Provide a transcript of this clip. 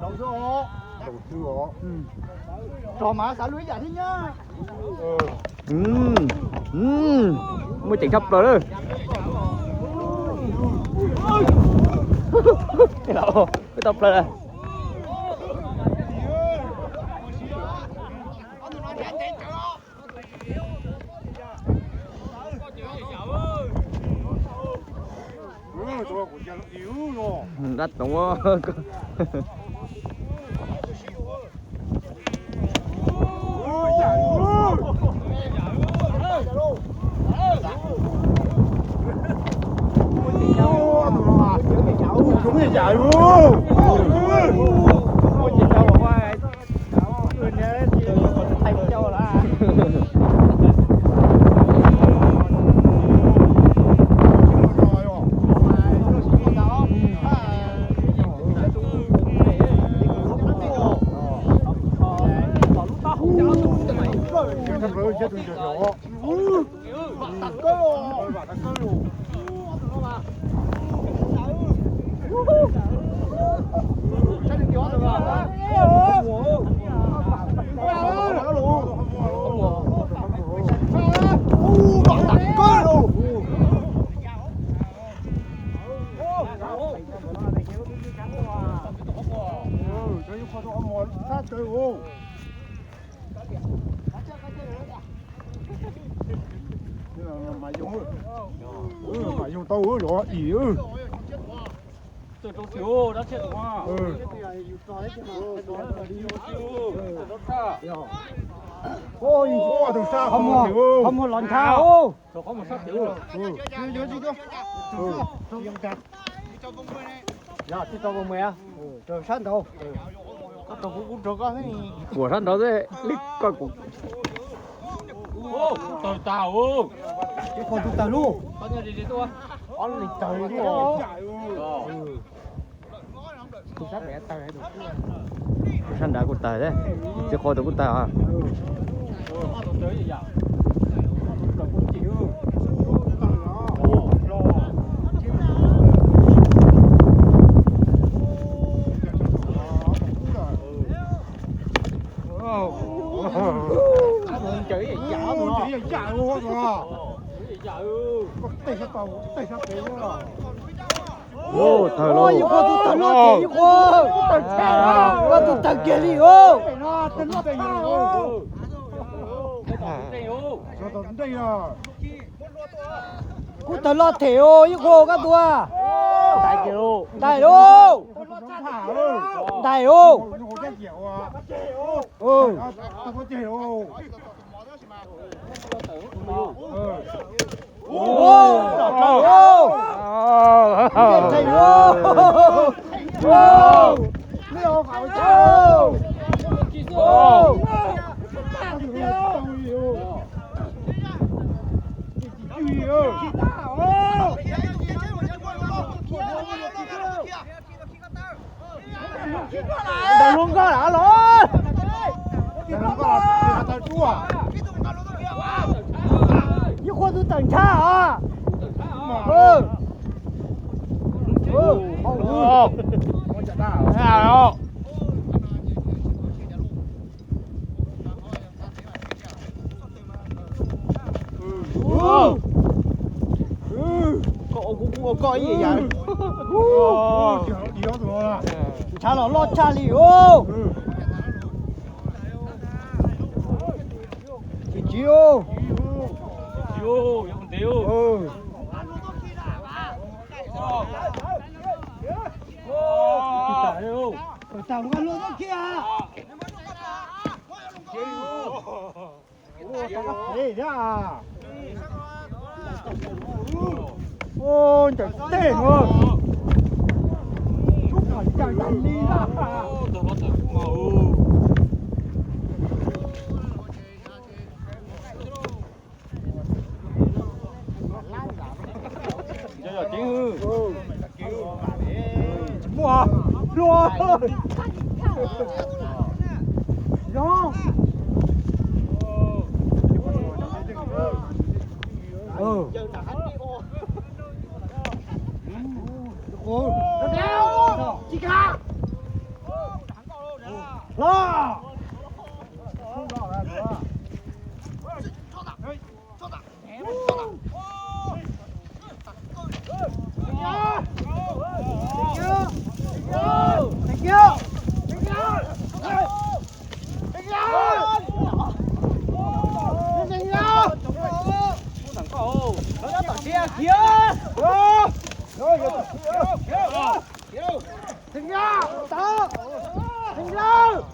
Đầu số trò mà xả lưới giả thế nhá. Mới chạy khắp rồi đó. Cái đầu cái tập lên. Đắt đúng không? Đúng là chạy luôn. Mày dùng tao rồi, ỉ Tôi đâu thiếu, đã chết rồi. ôi, từ xa không một lần thao. Tôi có một sát thiếu. Nhớ gì cơ? Dạ, đi cho 10 á. Trời sát đâu? Có tàu cũng được á thế. Của sân đó thế. Lít coi cũng. Tôi tao. Cái con tụi tao luôn. Có nhà gì tôi? Ăn lịch trời luôn. Tôi sát mẹ tao được. Sân đã của tài đấy. Chứ khôi tôi của tài à. Tới gì vậy? Chửi vậy chả luôn. Chửi vậy chả luôn rồi. Tay sát tao, tay sát tao quá. Ô, thời lô. Ôi, con tụi tao nó kì con. Con tụi tao kì đi ô. Nó tên nó tên ô. Sao tao đến đây à? Con tao lo thể ô, với cô các tụi. Đại kiều. Đại ô. Đại ô. Ừ. Tao có chèo. Ô, thầy ô, ô, Leo khảo châu, ô, đừng luôn có đã luôn, đừng luôn có là chua. Những con tôi tận xa à? Ừ. Ừ. Con chặt nào? Nào. Ừ. Cậu cũng có gì vậy? Cha nó lo cha li ô. Chị chiêu. Tiêu, không tiêu. Ừ. Tao ngon luôn đó kia. Ê ra. Ôi trời tê rồi. Chúc phải chẳng đánh đi ra. Tôi bắt được màu. Mua luôn đó Thành ra! Thành ra!